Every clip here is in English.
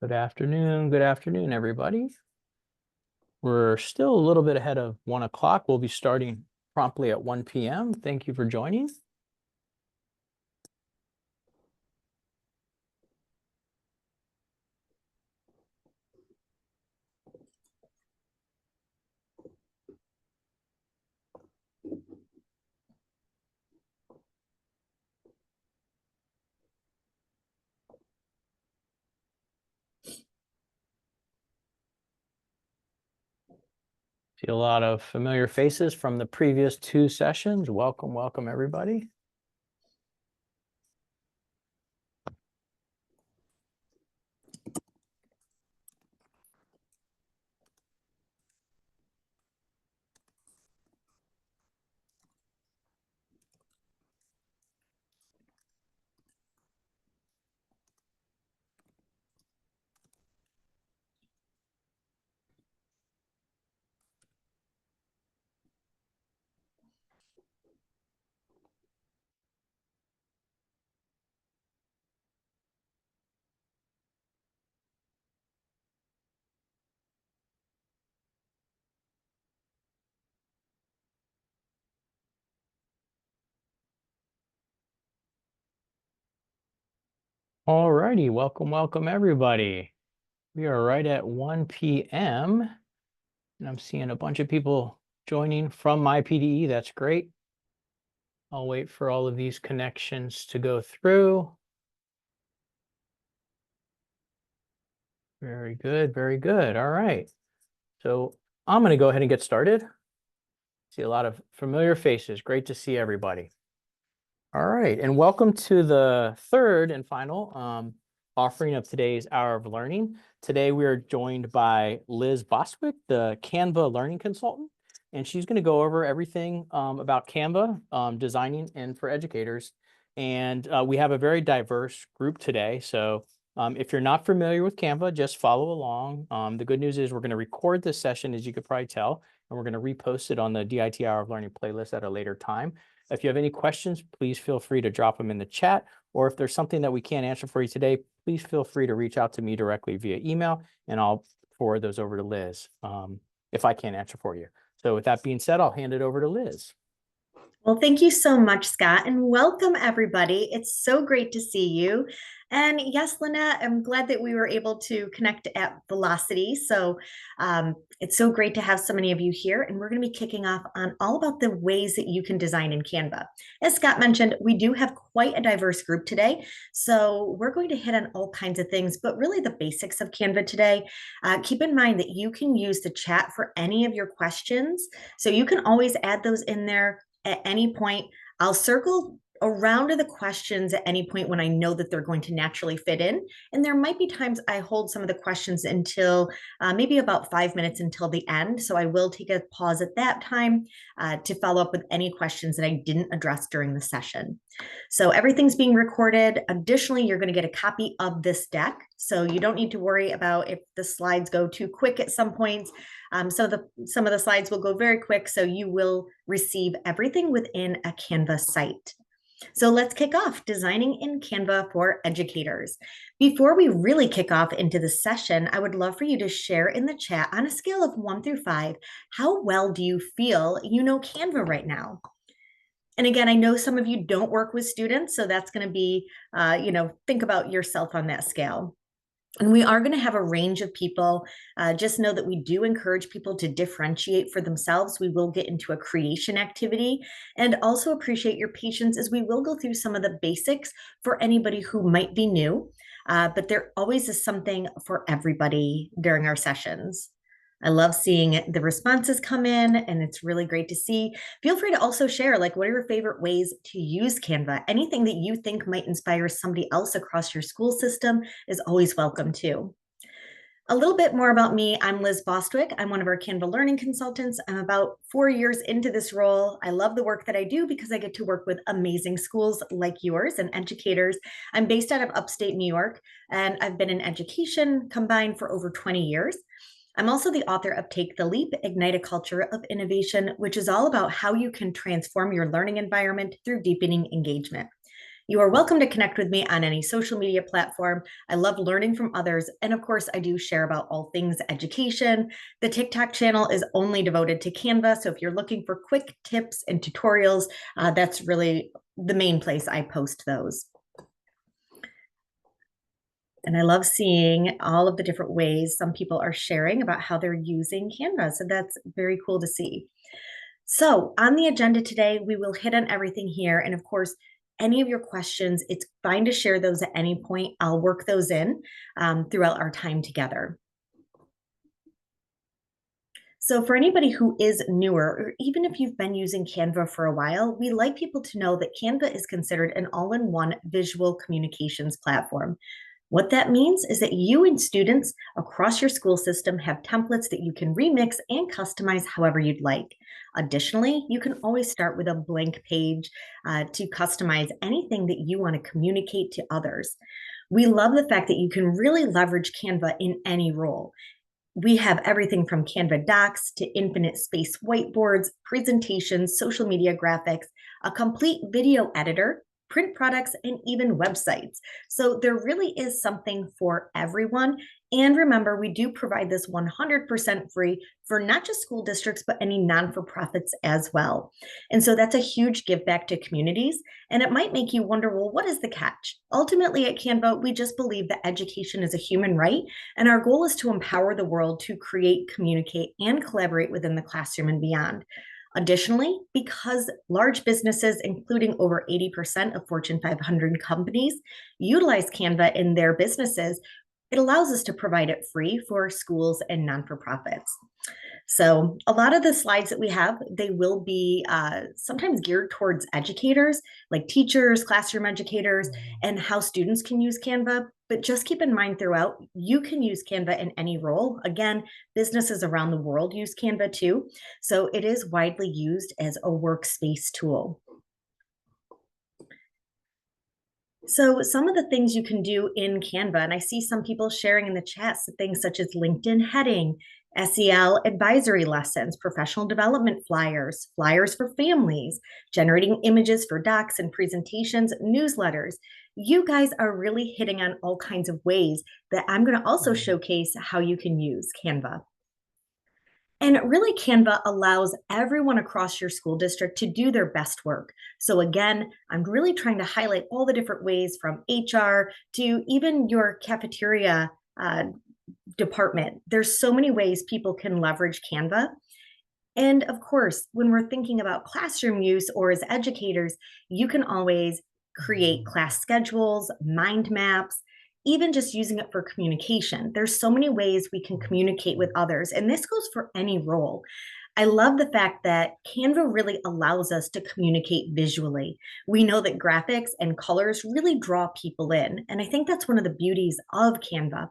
Good afternoon, everybody. We're still a little bit ahead of 1 o'clock. We'll be starting promptly at 1 p.m. Thank you for joining. See a lot of familiar faces from the previous two sessions. Welcome, everybody. All righty, welcome, everybody. We are right at 1 p.m. and I'm seeing a bunch of people joining from my PDE. That's great. I'll wait for all of these connections to go through. Very good. All right. So I'm going to go ahead and get started. See a lot of familiar faces. Great to see everybody. All right. And welcome to the third and final offering of today's Hour of Learning. Today, we are joined by Liz Bostwick, the Canva Learning Consultant. And she's going to go over everything about Canva, designing and for educators. And we have a very diverse group today. So if you're not familiar with Canva, just follow along. The good news is we're going to record this session, as you could probably tell, and we're going to repost it on the DIT Hour of Learning playlist at a later time. If you have any questions, please feel free to drop them in the chat. Or if there's something that we can't answer for you today, please feel free to reach out to me directly via email, and I'll forward those over to Liz if I can't answer for you. So with that being said, I'll hand it over to Liz. Well, thank you so much, Scott, and welcome everybody. It's so great to see you. And yes, Lynette, I'm glad that we were able to connect at Velocity. So it's so great to have so many of you here. And we're going to be kicking off on all about the ways that you can design in Canva. As Scott mentioned, we do have quite a diverse group today. So we're going to hit on all kinds of things, but really the basics of Canva today. Keep in mind that you can use the chat for any of your questions. So you can always add those in there at any point. I'll circle around to the questions at any point when I know that they're going to naturally fit in. And there might be times I hold some of the questions until maybe about 5 minutes until the end. So I will take a pause at that time to follow up with any questions that I didn't address during the session. So everything's being recorded. Additionally, you're going to get a copy of this deck. So you don't need to worry about if the slides go too quick at some points. Some of the slides will go very quick, so you will receive everything within a Canva site. So let's kick off designing in Canva for educators. Before we really kick off into the session, I would love for you to share in the chat on a scale of 1 through 5, how well do you feel you know Canva right now? And again, I know some of you don't work with students, so that's going to be, think about yourself on that scale. And we are going to have a range of people. Just know that we do encourage people to differentiate for themselves. We will get into a creation activity, and also appreciate your patience as we will go through some of the basics for anybody who might be new. But there always is something for everybody during our sessions. I love seeing the responses come in, and it's really great to see. Feel free to also share, like, what are your favorite ways to use Canva? Anything that you think might inspire somebody else across your school system is always welcome too. A little bit more about me. I'm Liz Bostwick. I'm one of our Canva learning consultants. I'm about 4 years into this role. I love the work that I do because I get to work with amazing schools like yours and educators. I'm based out of upstate New York, and I've been in education combined for over 20 years. I'm also the author of Take the Leap, Ignite a Culture of Innovation, which is all about how you can transform your learning environment through deepening engagement. You are welcome to connect with me on any social media platform. I love learning from others. And of course, I do share about all things education. The TikTok channel is only devoted to Canva. So if you're looking for quick tips and tutorials, that's really the main place I post those. And I love seeing all of the different ways some people are sharing about how they're using Canva. So that's very cool to see. So on the agenda today, we will hit on everything here. And of course, any of your questions, it's fine to share those at any point. I'll work those in throughout our time together. So for anybody who is newer, or even if you've been using Canva for a while, we like people to know that Canva is considered an all-in-one visual communications platform. What that means is that you and students across your school system have templates that you can remix and customize however you'd like. Additionally, you can always start with a blank page to customize anything that you want to communicate to others. We love the fact that you can really leverage Canva in any role. We have everything from Canva docs to infinite space whiteboards, presentations, social media graphics, a complete video editor, print products, and even websites. So there really is something for everyone. And remember, we do provide this 100% free for not just school districts, but any non-for-profits as well. And so that's a huge give back to communities. And it might make you wonder, well, what is the catch? Ultimately at Canva, we just believe that education is a human right. And our goal is to empower the world to create, communicate, and collaborate within the classroom and beyond. Additionally, because large businesses, including over 80% of Fortune 500 companies, utilize Canva in their businesses, it allows us to provide it free for schools and non-for-profits. So a lot of the slides that we have, they will be sometimes geared towards educators, like teachers, classroom educators, and how students can use Canva. But just keep in mind throughout, you can use Canva in any role. Again, businesses around the world use Canva too. So it is widely used as a workspace tool. So some of the things you can do in Canva, and I see some people sharing in the chat, so things such as LinkedIn heading, SEL advisory lessons, professional development flyers, flyers for families, generating images for docs and presentations, newsletters. You guys are really hitting on all kinds of ways that I'm going to also showcase how you can use Canva. And really, Canva allows everyone across your school district to do their best work. So again, I'm really trying to highlight all the different ways from HR to even your cafeteria department. There's so many ways people can leverage Canva. And of course, when we're thinking about classroom use or as educators, you can always create class schedules, mind maps, even just using it for communication. There's so many ways we can communicate with others, and this goes for any role. I love the fact that Canva really allows us to communicate visually. We know that graphics and colors really draw people in, and I think that's one of the beauties of Canva.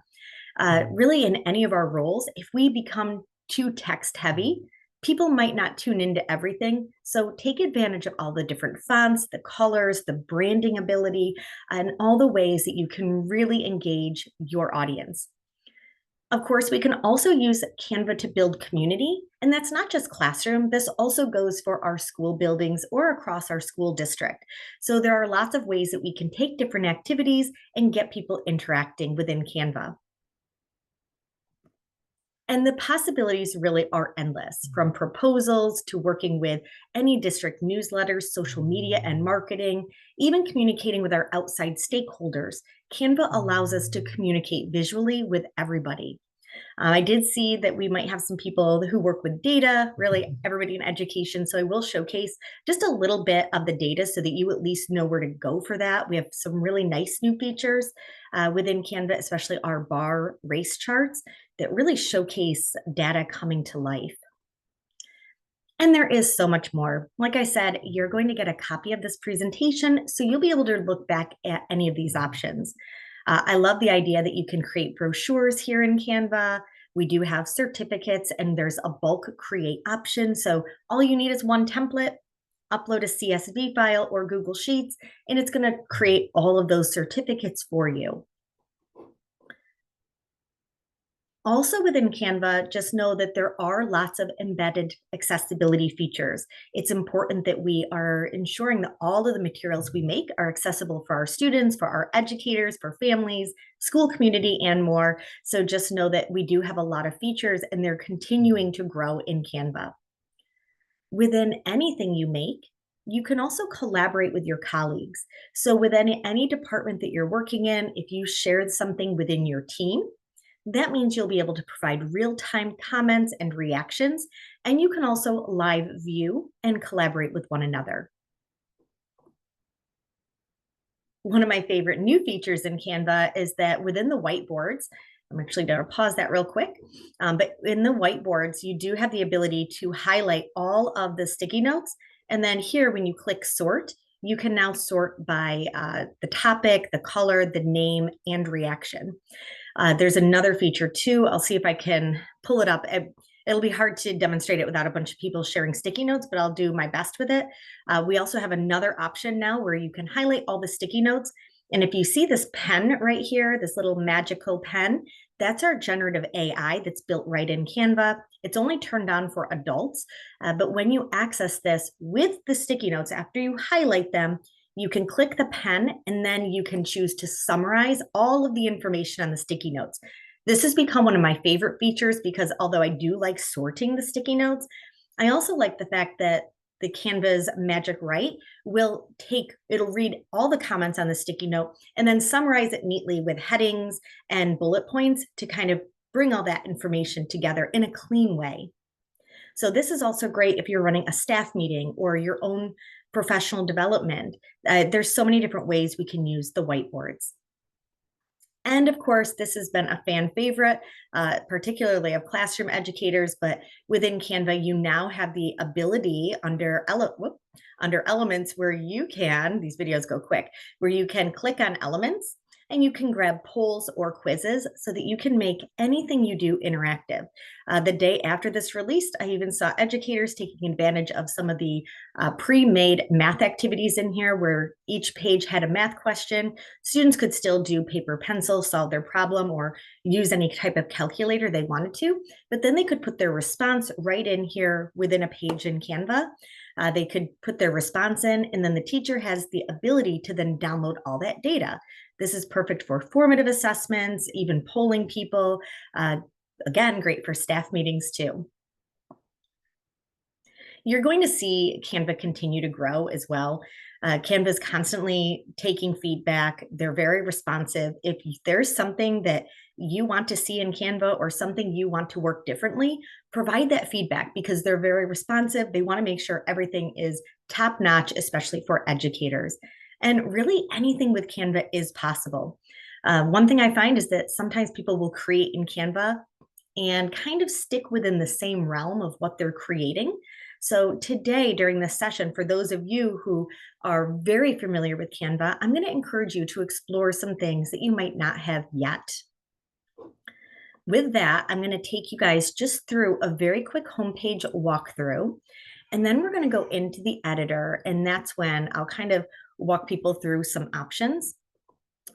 Really, in any of our roles, if we become too text heavy, people might not tune into everything. So take advantage of all the different fonts, the colors, the branding ability, and all the ways that you can really engage your audience. Of course, we can also use Canva to build community, and that's not just classroom. This also goes for our school buildings or across our school district. So there are lots of ways that we can take different activities and get people interacting within Canva. And the possibilities really are endless, from proposals to working with any district newsletters, social media and marketing, even communicating with our outside stakeholders. Canva allows us to communicate visually with everybody. I did see that we might have some people who work with data, really everybody in education. So I will showcase just a little bit of the data so that you at least know where to go for that. We have some really nice new features within Canva, especially our bar race charts that really showcase data coming to life. And there is so much more. Like I said, you're going to get a copy of this presentation, so you'll be able to look back at any of these options. I love the idea that you can create brochures here in Canva. We do have certificates, and there's a bulk create option. So all you need is one template, upload a CSV file or Google Sheets, and it's going to create all of those certificates for you. Also within Canva, just know that there are lots of embedded accessibility features. It's important that we are ensuring that all of the materials we make are accessible for our students, for our educators, for families, school community, and more. So just know that we do have a lot of features and they're continuing to grow in Canva. Within anything you make, you can also collaborate with your colleagues. So within any department that you're working in, if you shared something within your team, that means you'll be able to provide real-time comments and reactions, and you can also live view and collaborate with one another. One of my favorite new features in Canva is that within the whiteboards, I'm actually going to pause that real quick, but in the whiteboards, you do have the ability to highlight all of the sticky notes, and then here, when you click sort, you can now sort by the topic, the color, the name, and reaction. There's another feature too. I'll see if I can pull it up. It'll be hard to demonstrate it without a bunch of people sharing sticky notes, but I'll do my best with it. We also have another option now where you can highlight all the sticky notes. And if you see this pen right here, this little magical pen, that's our generative AI that's built right in Canva. It's only turned on for adults, but when you access this with the sticky notes, after you highlight them, you can click the pen and then you can choose to summarize all of the information on the sticky notes. This has become one of my favorite features because although I do like sorting the sticky notes, I also like the fact that the Canva's Magic Write it'll read all the comments on the sticky note and then summarize it neatly with headings and bullet points to kind of bring all that information together in a clean way. So this is also great if you're running a staff meeting or your own professional development. There's so many different ways we can use the whiteboards. And of course, this has been a fan favorite, particularly of classroom educators, but within Canva, you now have the ability under elements where you can, these videos go quick, where you can click on elements and you can grab polls or quizzes so that you can make anything you do interactive. The day after this released, I even saw educators taking advantage of some of the pre-made math activities in here where each page had a math question. Students could still do paper pencil, solve their problem, or use any type of calculator they wanted to, but then they could put their response right in here within a page in Canva. They could put their response in, and then the teacher has the ability to then download all that data. This is perfect for formative assessments, even polling people. Again, great for staff meetings too. You're going to see Canva continue to grow as well. Canva is constantly taking feedback. They're very responsive. If there's something that you want to see in Canva or something you want to work differently, provide that feedback because they're very responsive. They want to make sure everything is top notch, especially for educators. And really anything with Canva is possible. One thing I find is that sometimes people will create in Canva and kind of stick within the same realm of what they're creating. So today during this session, for those of you who are very familiar with Canva, I'm going to encourage you to explore some things that you might not have yet. With that, I'm going to take you guys just through a very quick homepage walkthrough, and then we're going to go into the editor, and that's when I'll kind of walk people through some options.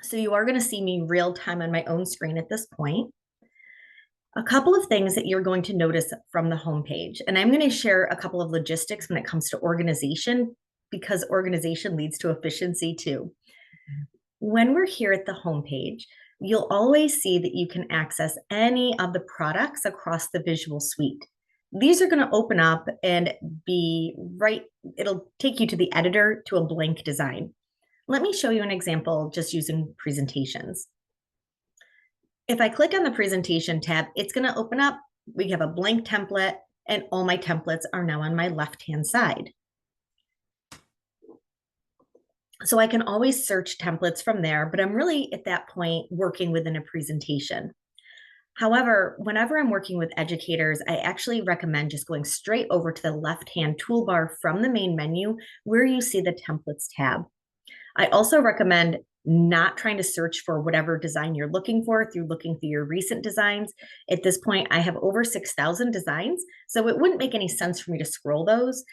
So you are going to see me real time on my own screen at this point. A couple of things that you're going to notice from the homepage, and I'm going to share a couple of logistics when it comes to organization, because organization leads to efficiency too. When we're here at the homepage, you'll always see that you can access any of the products across the Visual Suite. These are going to open up and it'll take you to the editor to a blank design. Let me show you an example just using presentations. If I click on the presentation tab, it's going to open up. We have a blank template and all my templates are now on my left-hand side. So I can always search templates from there, but I'm really at that point working within a presentation. However, whenever I'm working with educators, I actually recommend just going straight over to the left-hand toolbar from the main menu where you see the templates tab. I also recommend not trying to search for whatever design you're looking for through looking through your recent designs. At this point, I have over 6,000 designs, so it wouldn't make any sense for me to scroll those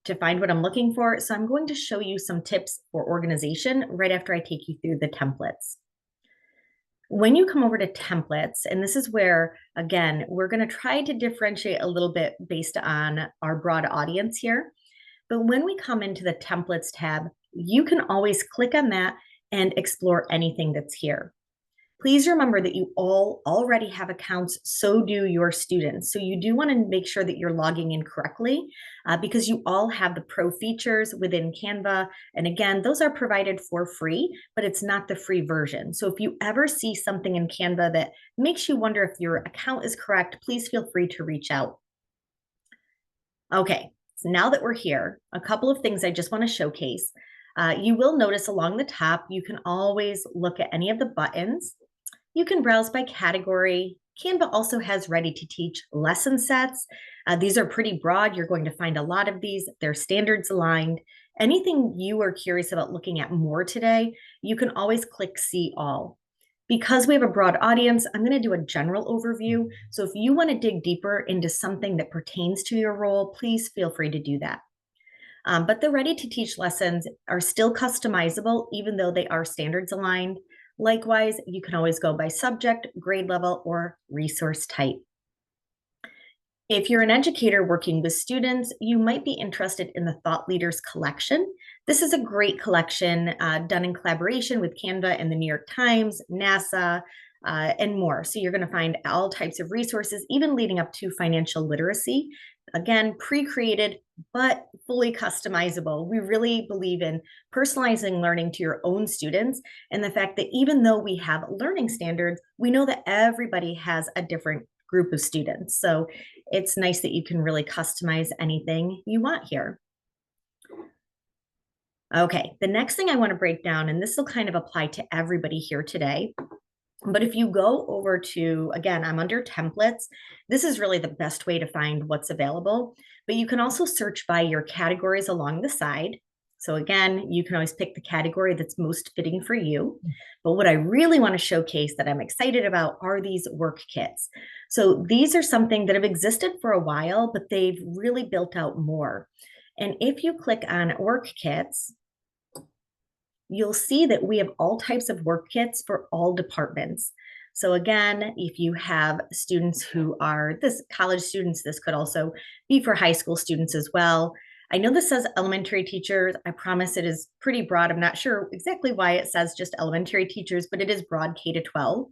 to find what I'm looking for. So I'm going to show you some tips for organization right after I take you through the templates. When you come over to templates, and this is where, again, we're going to try to differentiate a little bit based on our broad audience here. But when we come into the templates tab, you can always click on that and explore anything that's here. Please remember that you all already have accounts, so do your students. So you do want to make sure that you're logging in correctly because you all have the pro features within Canva. And again, those are provided for free, but it's not the free version. So if you ever see something in Canva that makes you wonder if your account is correct, please feel free to reach out. Okay, so now that we're here, a couple of things I just want to showcase. You will notice along the top, you can always look at any of the buttons. You can browse by category. Canva also has ready to teach lesson sets. These are pretty broad. You're going to find a lot of these. They're standards aligned. Anything you are curious about looking at more today, you can always click see all. Because we have a broad audience, I'm going to do a general overview. So if you want to dig deeper into something that pertains to your role, please feel free to do that. But the ready to teach lessons are still customizable, even though they are standards aligned. Likewise, you can always go by subject, grade level, or resource type. If you're an educator working with students, you might be interested in the Thought Leaders collection. This is a great collection done in collaboration with Canva and the New York Times, NASA, and more. So you're going to find all types of resources, even leading up to financial literacy. Again, pre-created, but fully customizable. We really believe in personalizing learning to your own students and the fact that even though we have learning standards, we know that everybody has a different group of students. So it's nice that you can really customize anything you want here. Okay, the next thing I want to break down, and this will kind of apply to everybody here today, but if you go over to, again, I'm under templates, this is really the best way to find what's available, but you can also search by your categories along the side. So again, you can always pick the category that's most fitting for you. But what I really want to showcase that I'm excited about are these work kits. So these are something that have existed for a while, but they've really built out more. And if you click on work kits, you'll see that we have all types of work kits for all departments. So again, if you have students who are college students, this could also be for high school students as well. I know this says elementary teachers. I promise it is pretty broad. I'm not sure exactly why it says just elementary teachers, but it is broad K to 12.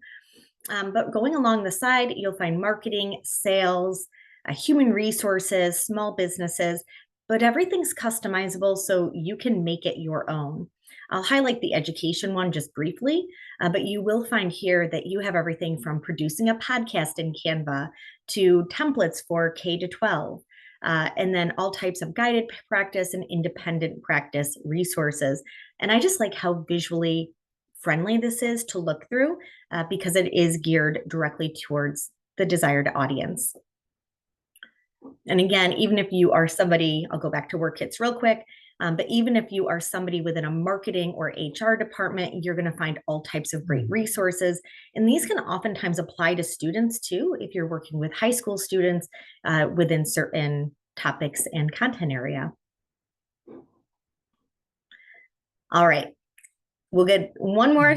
But going along the side, you'll find marketing, sales, human resources, small businesses, but everything's customizable so you can make it your own. I'll highlight the education one just briefly, but you will find here that you have everything from producing a podcast in Canva to templates for K to 12, and then all types of guided practice and independent practice resources. And I just like how visually friendly this is to look through because it is geared directly towards the desired audience. And again, even if you are somebody, I'll go back to work kits real quick, but even if you are somebody within a marketing or HR department, you're going to find all types of great resources. And these can oftentimes apply to students too, if you're working with high school students within certain topics and content area. All right, we'll get one more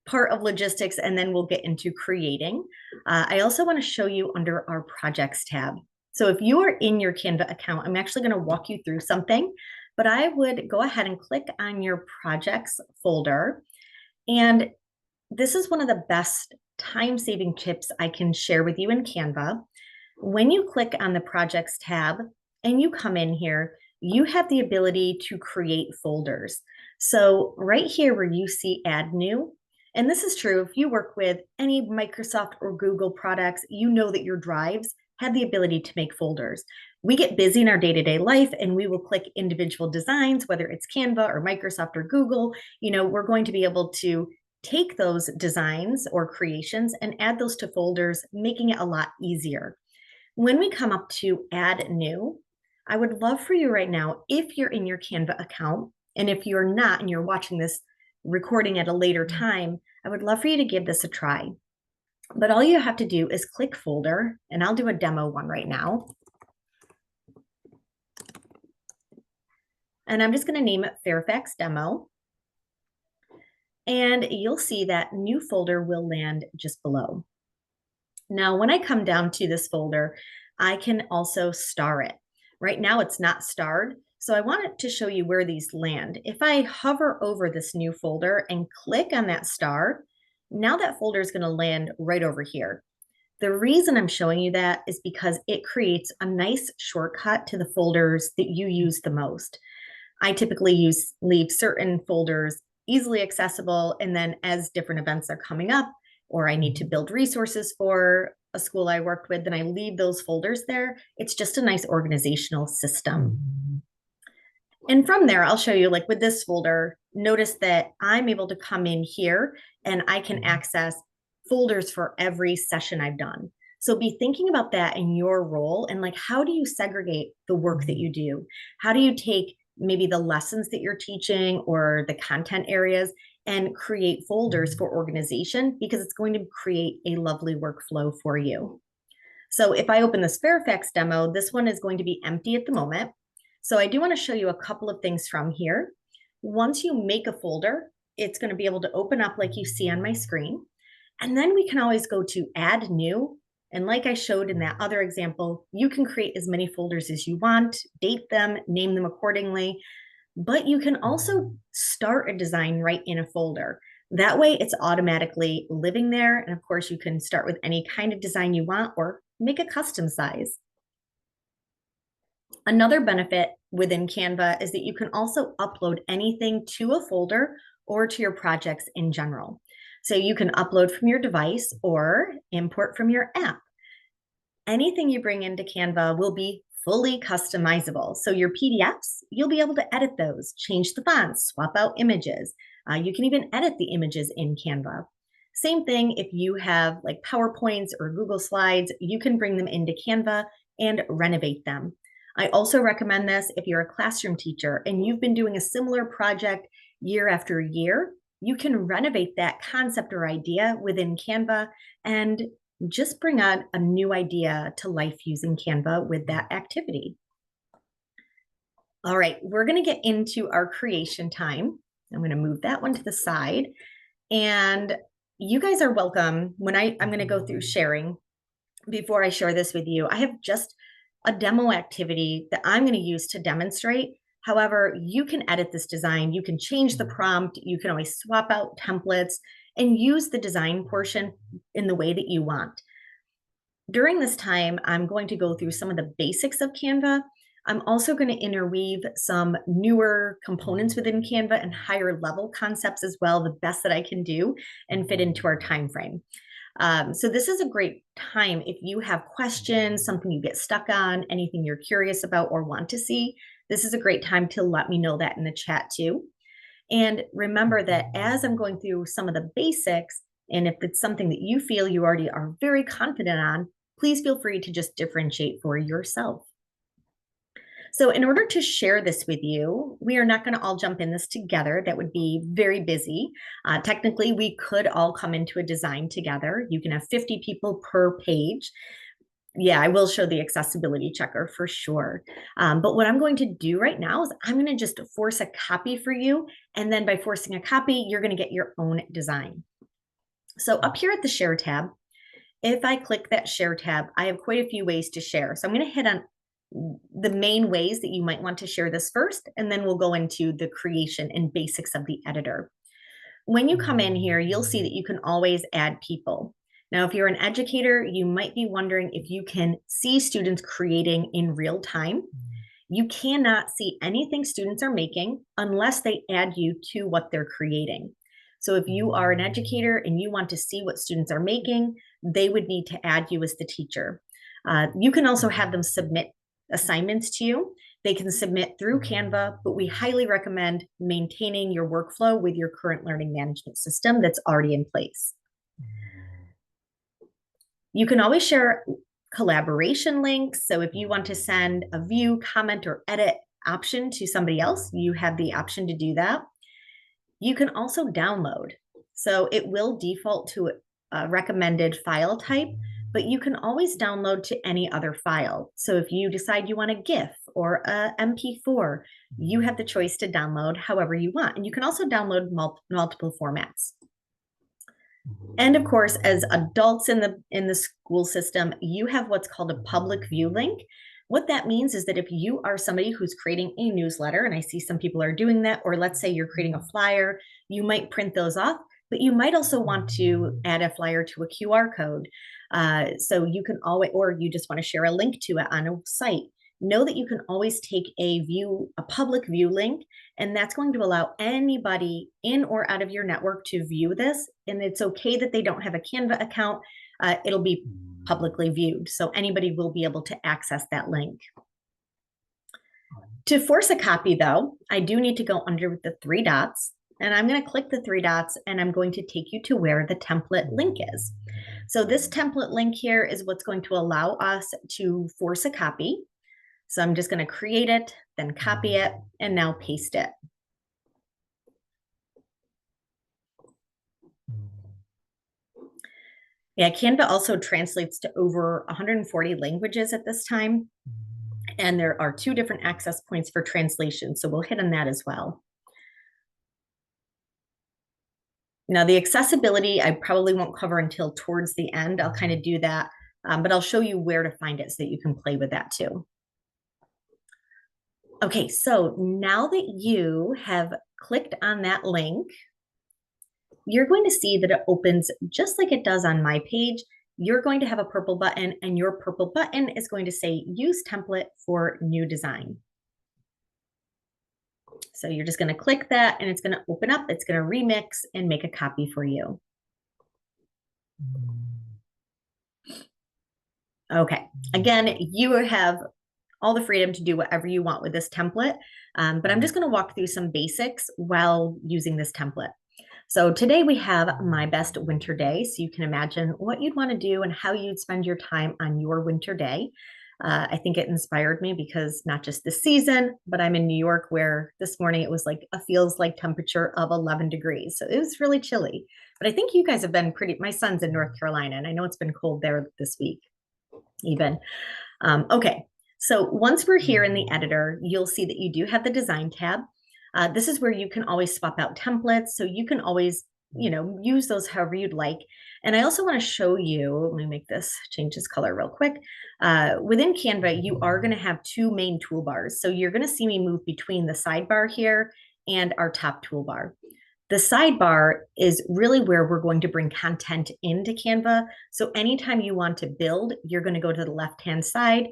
part of logistics and then we'll get into creating. I also want to show you under our projects tab. So if you are in your Canva account, I'm actually going to walk you through something, but I would go ahead and click on your projects folder. And this is one of the best time-saving tips I can share with you in Canva. When you click on the projects tab and you come in here, you have the ability to create folders. So right here where you see add new, and this is true if you work with any Microsoft or Google products, you know that your drives have the ability to make folders. We get busy in our day-to-day life and we will click individual designs, whether it's Canva or Microsoft or Google, we're going to be able to take those designs or creations and add those to folders, making it a lot easier. When we come up to add new, I would love for you right now, if you're in your Canva account, and if you're not and you're watching this recording at a later time, I would love for you to give this a try. But all you have to do is click folder, and I'll do a demo one right now. And I'm just going to name it Fairfax Demo. and you'll see that new folder will land just below. Now, when I come down to this folder, I can also star it. Right now it's not starred, so I wanted to show you where these land. If I hover over this new folder and click on that star, now that folder is going to land right over here. The reason I'm showing you that is because it creates a nice shortcut to the folders that you use the most. I typically leave certain folders easily accessible, and then as different events are coming up, or I need to build resources for a school I worked with, then I leave those folders there. It's just a nice organizational system. And from there, I'll show you, like with this folder, notice that I'm able to come in here and I can access folders for every session I've done. So be thinking about that in your role, and like, how do you segregate the work that you do? How do you take maybe the lessons that you're teaching or the content areas and create folders for organization, because it's going to create a lovely workflow for you. So if I open this Fairfax demo, this one is going to be empty at the moment. So I do want to show you a couple of things from here. Once you make a folder, it's going to be able to open up like you see on my screen. And then we can always go to add new. And like I showed in that other example, you can create as many folders as you want, date them, name them accordingly. But you can also start a design right in a folder. That way it's automatically living there. And of course, you can start with any kind of design you want or make a custom size. Another benefit within Canva is that you can also upload anything to a folder or to your projects in general. So you can upload from your device or import from your app. Anything you bring into Canva will be fully customizable. So your PDFs, you'll be able to edit those, change the fonts, swap out images. You can even edit the images in Canva. Same thing if you have like PowerPoints or Google Slides, you can bring them into Canva and renovate them. I also recommend this if you're a classroom teacher and you've been doing a similar project year after year, you can renovate that concept or idea within Canva and just bring on a new idea to life using Canva with that activity. All right, we're going to get into our creation time. I'm going to move that one to the side. And you guys are welcome. When I'm going to go through sharing, before I share this with you, I have just a demo activity that I'm going to use to demonstrate. However, you can edit this design. You can change the prompt. You can always swap out templates and use the design portion in the way that you want. During this time, I'm going to go through some of the basics of Canva. I'm also going to interweave some newer components within Canva and higher level concepts as well, the best that I can do and fit into our time frame. So this is a great time if you have questions, something you get stuck on, anything you're curious about or want to see. This is a great time to let me know that in the chat too. And remember that as I'm going through some of the basics, and if it's something that you feel you already are very confident on, please feel free to just differentiate for yourself. So in order to share this with you, we are not going to all jump in this together. That would be very busy. Technically, we could all come into a design together. You can have 50 people per page. Yeah, I will show the accessibility checker for sure. But what I'm going to do right now is I'm going to just force a copy for you. And then by forcing a copy, you're going to get your own design. So up here at the Share tab, if I click that Share tab, I have quite a few ways to share. So I'm going to hit on the main ways that you might want to share this first, and then we'll go into the creation and basics of the editor. When you come in here, you'll see that you can always add people. Now, if you're an educator, you might be wondering if you can see students creating in real time. You cannot see anything students are making unless they add you to what they're creating. So if you are an educator and you want to see what students are making, they would need to add you as the teacher. You can also have them submit assignments to you. They can submit through Canva, but we highly recommend maintaining your workflow with your current learning management system that's already in place. You can always share collaboration links. So if you want to send a view, comment, or edit option to somebody else, you have the option to do that. You can also download. So it will default to a recommended file type, but you can always download to any other file. So if you decide you want a GIF or a MP4. You have the choice to download however you want. And you can also download multiple formats. And of course, as adults in the school system, you have what's called a public view link. What that means is that if you are somebody who's creating a newsletter, and I see some people are doing that, or let's say you're creating a flyer, you might print those off, but you might also want to add a flyer to a QR code. So you can always, or you just want to share a link to it on a site. Know that you can always take a public view link, and that's going to allow anybody in or out of your network to view this. And it's okay that they don't have a Canva account. It'll be publicly viewed, so anybody will be able to access that link. To force a copy, though, I do need to go under the three dots, and I'm going to click the three dots, and I'm going to take you to where the template link is. So this template link here is what's going to allow us to force a copy. So I'm just going to create it, then copy it, and now paste it. Yeah, Canva also translates to over 140 languages at this time. And there are 2 different access points for translation. So we'll hit on that as well. Now the accessibility, I probably won't cover until towards the end. I'll kind of do that, but I'll show you where to find it so that you can play with that too. Okay, so now that you have clicked on that link, you're going to see that it opens just like it does on my page. You're going to have a purple button, and your purple button is going to say use template for new design. So you're just going to click that, and it's going to open up. It's going to remix and make a copy for you. Okay, again, you have all the freedom to do whatever you want with this template, but I'm just going to walk through some basics while using this template. So today we have my best winter day, so you can imagine what you'd want to do and how you'd spend your time on your winter day. I think it inspired me because not just this season, but I'm in New York, where this morning it was like a feels like temperature of 11 degrees. So it was really chilly, but I think you guys have been my son's in North Carolina, and I know it's been cold there this week even. Okay. So once we're here in the editor, you'll see that you do have the design tab. This is where you can always swap out templates. So you can always, use those however you'd like. And I also want to show you, let me make this, change this color real quick. Within Canva, you are going to have 2 main toolbars. So you're going to see me move between the sidebar here and our top toolbar. The sidebar is really where we're going to bring content into Canva. So anytime you want to build, you're going to go to the left-hand side,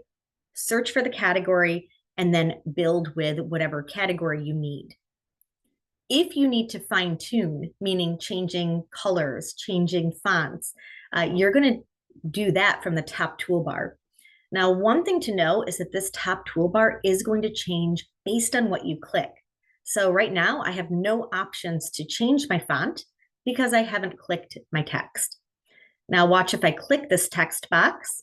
search for the category, and then build with whatever category you need. If you need to fine tune, meaning changing colors, changing fonts, you're going to do that from the top toolbar. Now, one thing to know is that this top toolbar is going to change based on what you click. So right now I have no options to change my font because I haven't clicked my text. Now watch, if I click this text box,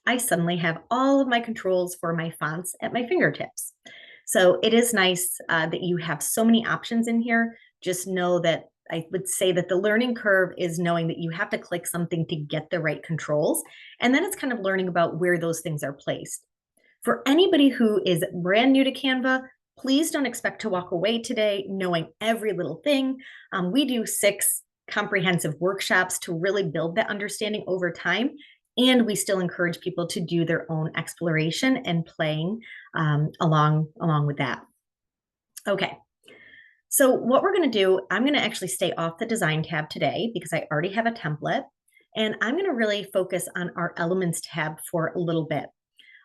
I suddenly have all of my controls for my fonts at my fingertips. So it is nice that you have so many options in here. Just know that I would say that the learning curve is knowing that you have to click something to get the right controls. And then it's kind of learning about where those things are placed. For anybody who is brand new to Canva, please don't expect to walk away today knowing every little thing. We do 6 comprehensive workshops to really build that understanding over time. And we still encourage people to do their own exploration and playing along with that. Okay, so what we're going to do, I'm going to actually stay off the design tab today because I already have a template. And I'm going to really focus on our elements tab for a little bit.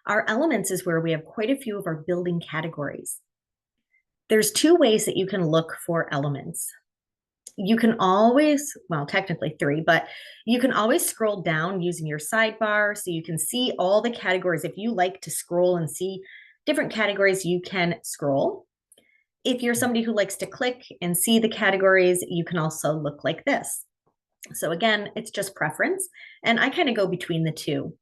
Our elements is where we have quite a few of our building categories. There's 2 ways that you can look for elements. You can always, well, technically 3, but you can always scroll down using your sidebar so you can see all the categories. If you like to scroll and see different categories, you can scroll. If you're somebody who likes to click and see the categories, you can also look like this. So again, it's just preference, and I kind of go between the 2.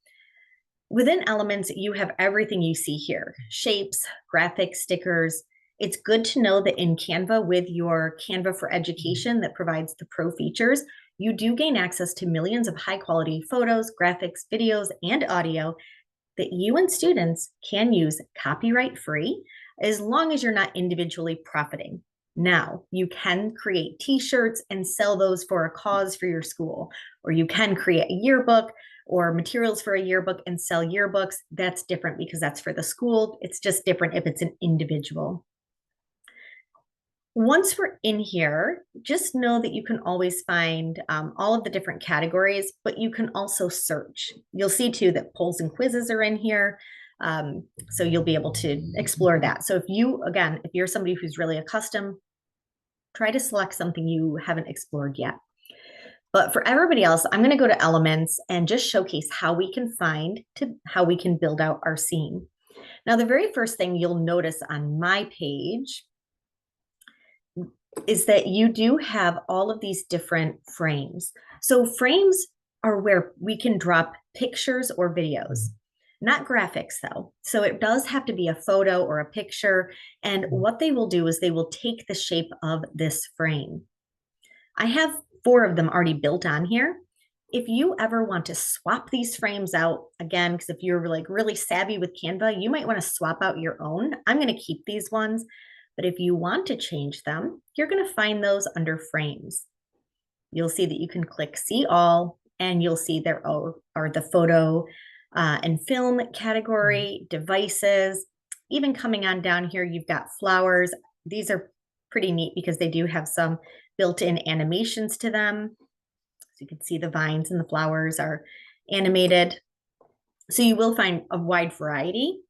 Within elements, you have everything you see here: shapes, graphics, stickers. It's good to know that in Canva, with your Canva for Education that provides the pro features, you do gain access to millions of high quality photos, graphics, videos, and audio. that you and students can use copyright free as long as you're not individually profiting. Now, you can create t-shirts and sell those for a cause for your school, or you can create a yearbook or materials for a yearbook and sell yearbooks. That's different because that's for the school. It's just different if it's an individual. Once we're in here, just know that you can always find all of the different categories, but you can also search. You'll see too that polls and quizzes are in here. So you'll be able to explore that. So if you're somebody who's really accustomed, try to select something you haven't explored yet. But for everybody else, I'm going to go to elements and just showcase how we can how we can build out our scene. Now, the very first thing you'll notice on my page is that you do have all of these different frames. So frames are where we can drop pictures or videos, not graphics though. So it does have to be a photo or a picture. And what they will do is they will take the shape of this frame. I have 4 of them already built on here. If you ever want to swap these frames out, again, because if you're like really savvy with Canva, you might want to swap out your own. I'm going to keep these ones. But if you want to change them, you're going to find those under frames. You'll see that you can click see all, and you'll see there are the photo and film category, devices. Even coming on down here, you've got flowers. These are pretty neat because they do have some built-in animations to them. So you can see the vines and the flowers are animated. So you will find a wide variety.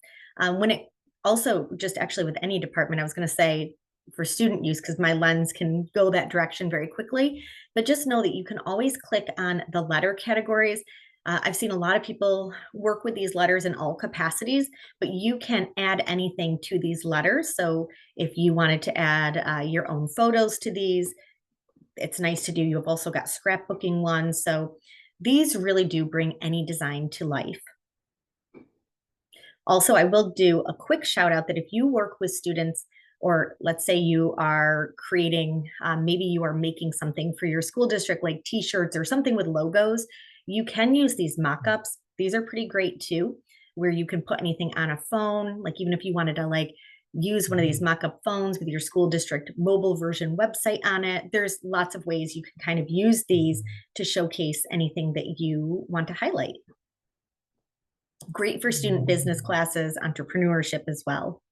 Also, just actually with any department, I was going to say for student use, because my lens can go that direction very quickly, but just know that you can always click on the letter categories. I've seen a lot of people work with these letters in all capacities, but you can add anything to these letters. So if you wanted to add your own photos to these, it's nice to do. You've also got scrapbooking ones. So these really do bring any design to life. Also, I will do a quick shout out that if you work with students, or let's say you are creating, maybe you are making something for your school district, like t-shirts or something with logos, you can use these mock-ups. These are pretty great too, where you can put anything on a phone, like even if you wanted to like use one of these mock-up phones with your school district mobile version website on it. There's lots of ways you can kind of use these to showcase anything that you want to highlight. Great for student business classes, entrepreneurship as well.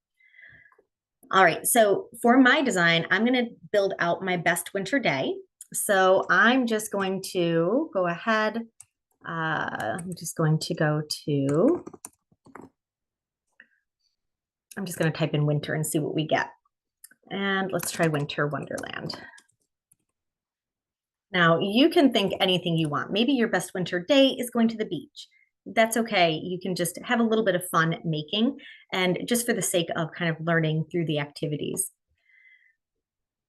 All right, so for my design, I'm going to build out my best winter day. So I'm just going to go ahead. I'm just going to type in winter and see what we get. And let's try Winter Wonderland. Now you can think anything you want. Maybe your best winter day is going to the beach. That's okay. You can just have a little bit of fun making, and just for the sake of kind of learning through the activities.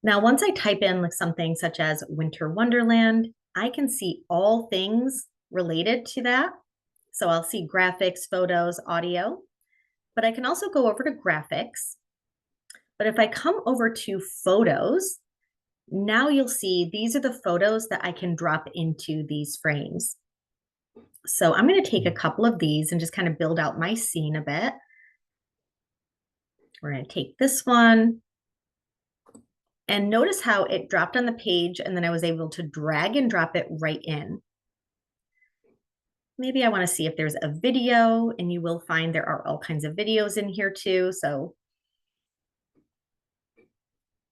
Now, once I type in like something such as Winter Wonderland, I can see all things related to that. So I'll see graphics, photos, audio, but I can also go over to graphics. But if I come over to photos, now you'll see these are the photos that I can drop into these frames. So I'm going to take a couple of these and just kind of build out my scene a bit. We're going to take this one. And notice how it dropped on the page, and then I was able to drag and drop it right in. Maybe I want to see if there's a video, and you will find there are all kinds of videos in here too. So,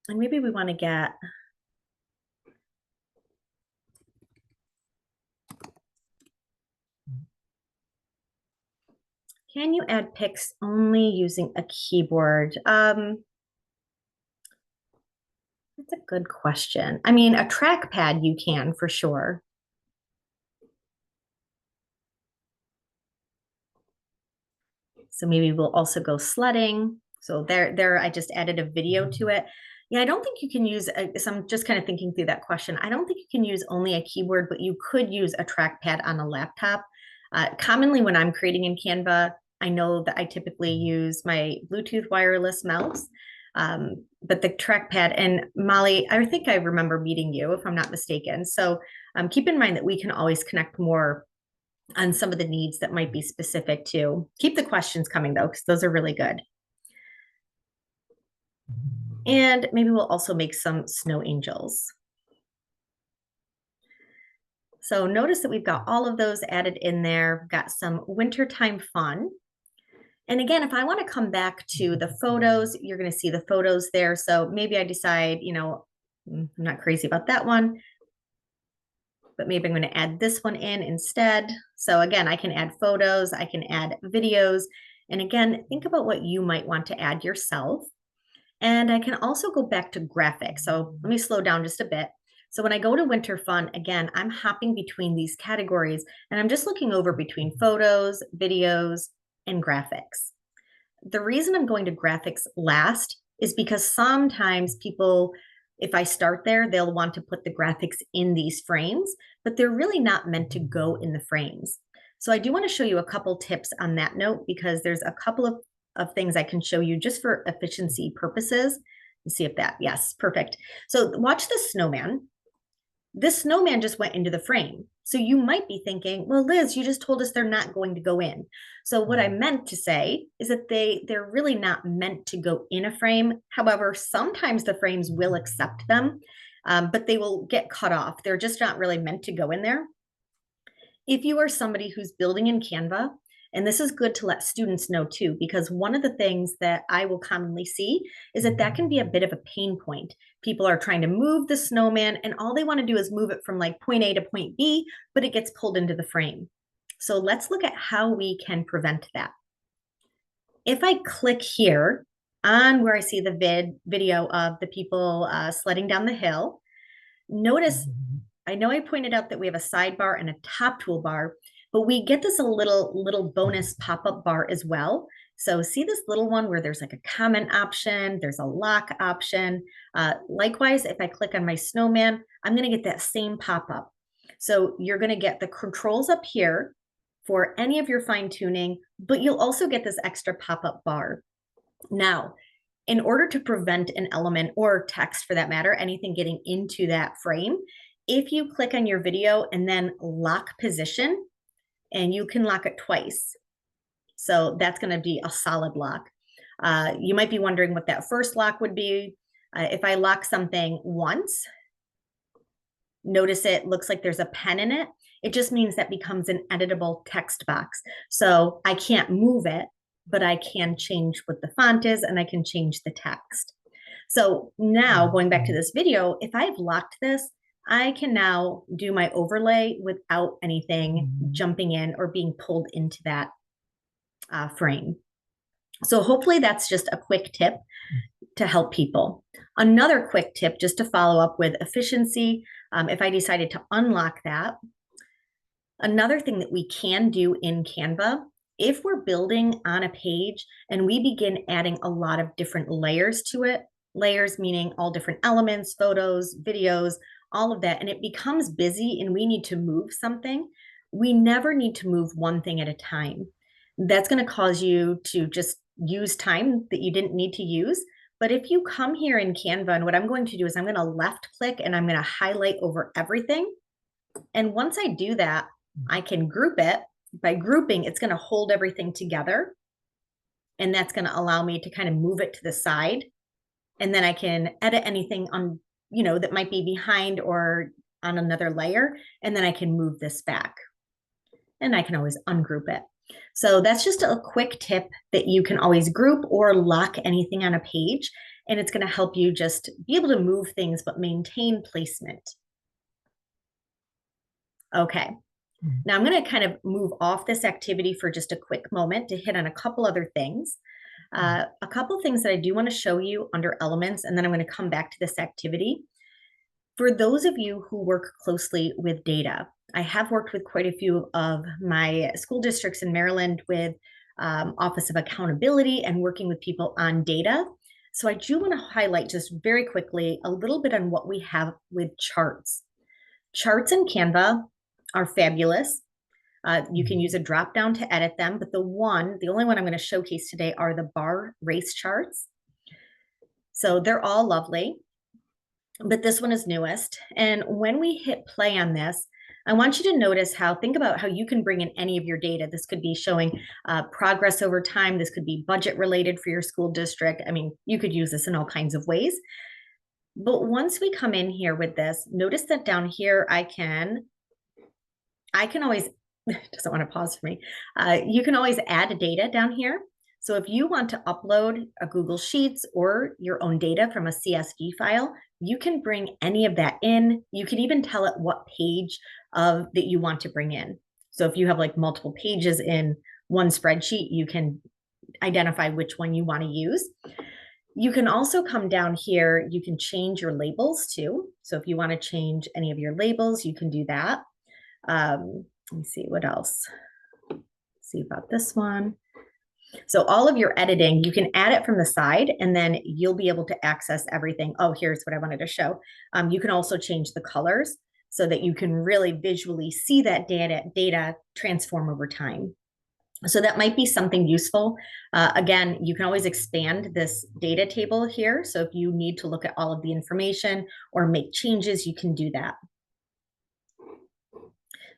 and maybe we want to get, can you add pics only using a keyboard? That's a good question. I mean, a trackpad you can for sure. So maybe we'll also go sledding. So there, I just added a video to it. Yeah, I don't think you can use, so I'm just kind of thinking through that question. I don't think you can use only a keyboard, but you could use a trackpad on a laptop. Commonly when I'm creating in Canva, I know that I typically use my Bluetooth wireless mouse, but the trackpad, and Molly, I think I remember meeting you if I'm not mistaken. So keep in mind that we can always connect more on some of the needs that might be specific to. Keep the questions coming though, because those are really good. And maybe we'll also make some snow angels. So notice that we've got all of those added in there. We've got some wintertime fun. And again, if I want to come back to the photos, you're going to see the photos there. So maybe I decide, I'm not crazy about that one, but maybe I'm going to add this one in instead. So again, I can add photos, I can add videos. And again, think about what you might want to add yourself. And I can also go back to graphics. So let me slow down just a bit. So when I go to winter fun, again, I'm hopping between these categories and I'm just looking over between photos, videos, and graphics. The reason I'm going to graphics last is because sometimes people, if I start there, they'll want to put the graphics in these frames, but they're really not meant to go in the frames. So I do want to show you a couple tips on that note, because there's a couple of things I can show you just for efficiency purposes. Let's see if that, yes, perfect. So watch the snowman. This snowman just went into the frame. So you might be thinking, well, Liz, you just told us they're not going to go in. So what I meant to say is that they're really not meant to go in a frame. However, sometimes the frames will accept them, but they will get cut off. They're just not really meant to go in there. If you are somebody who's building in Canva, and this is good to let students know too, because one of the things that I will commonly see is that can be a bit of a pain point. People are trying to move the snowman and all they want to do is move it from like point A to point B, but it gets pulled into the frame. So let's look at how we can prevent that. If I click here on where I see the video of the people sledding down the hill, notice, I know I pointed out that we have a sidebar and a top toolbar, but we get this a little bonus pop-up bar as well. So see this little one where there's like a comment option, there's a lock option. Likewise, if I click on my snowman, I'm going to get that same pop-up. So you're going to get the controls up here for any of your fine tuning, but you'll also get this extra pop-up bar. Now, in order to prevent an element or text for that matter, anything getting into that frame, if you click on your video and then lock position, and you can lock it twice. So that's going to be a solid lock. You might be wondering what that first lock would be. If I lock something once, notice it looks like there's a pen in it. It just means that becomes an editable text box. So I can't move it, but I can change what the font is and I can change the text. So now going back to this video, if I've locked this, I can now do my overlay without anything jumping in or being pulled into that frame. So hopefully that's just a quick tip to help people. Another quick tip just to follow up with efficiency, if I decided to unlock that, another thing that we can do in Canva, if we're building on a page and we begin adding a lot of different layers to it, layers meaning all different elements, photos, videos, all of that, and it becomes busy and we need to move something, we never need to move one thing at a time. That's going to cause you to just use time that you didn't need to use. But if you come here in Canva, and what I'm going to do is I'm going to left click and I'm going to highlight over everything. And once I do that, I can group it. By grouping, it's going to hold everything together. And that's going to allow me to kind of move it to the side. And then I can edit anything on that might be behind or on another layer, and then I can move this back. And I can always ungroup it. So that's just a quick tip that you can always group or lock anything on a page, and it's going to help you just be able to move things but maintain placement. Okay. Now I'm going to kind of move off this activity for just a quick moment to hit on a couple other things. A couple things that I do want to show you under elements, and then I'm going to come back to this activity. For those of you who work closely with data, I have worked with quite a few of my school districts in Maryland with Office of Accountability and working with people on data. So I do want to highlight just very quickly a little bit on what we have with charts. Charts in Canva are fabulous. You can use a drop down to edit them, but the only one I'm going to showcase today are the bar race charts. So they're all lovely, but this one is newest. And when we hit play on this, I want you to notice think about how you can bring in any of your data. This could be showing progress over time. This could be budget related for your school district. I mean, you could use this in all kinds of ways. But once we come in here with this, notice that down here, I can always, it doesn't want to pause for me. You can always add data down here. So if you want to upload a Google Sheets or your own data from a CSV file, you can bring any of that in. You can even tell it what page that you want to bring in. So if you have like multiple pages in one spreadsheet, you can identify which one you want to use. You can also come down here, you can change your labels too. So if you want to change any of your labels, you can do that. Let me see what else. See about this one. So all of your editing, you can add it from the side and then you'll be able to access everything. Oh, here's what I wanted to show. You can also change the colors so that you can really visually see that data transform over time. So that might be something useful. Again, you can always expand this data table here. So if you need to look at all of the information or make changes, you can do that.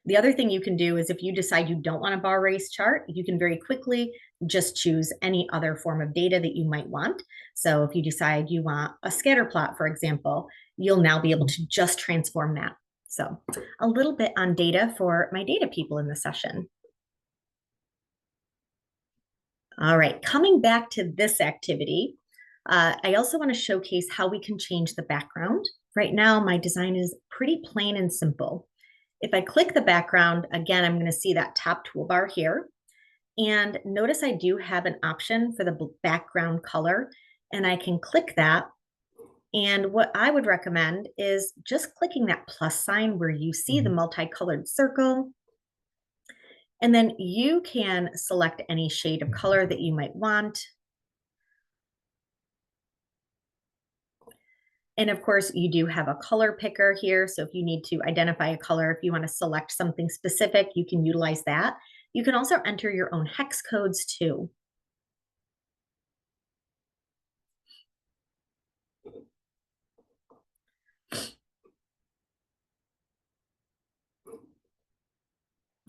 The other thing you can do is if you decide you don't want a bar race chart, you can very quickly just choose any other form of data that you might want. So if you decide you want a scatter plot, for example, you'll now be able to just transform that. So a little bit on data for my data people in the session. All right, coming back to this activity, I also want to showcase how we can change the background. Right now, my design is pretty plain and simple. If I click the background, again, I'm going to see that top toolbar here. And notice I do have an option for the background color, and I can click that. And what I would recommend is just clicking that plus sign where you see the multicolored circle. And then you can select any shade of color that you might want. And of course, you do have a color picker here. So if you need to identify a color, if you want to select something specific, you can utilize that. You can also enter your own hex codes too.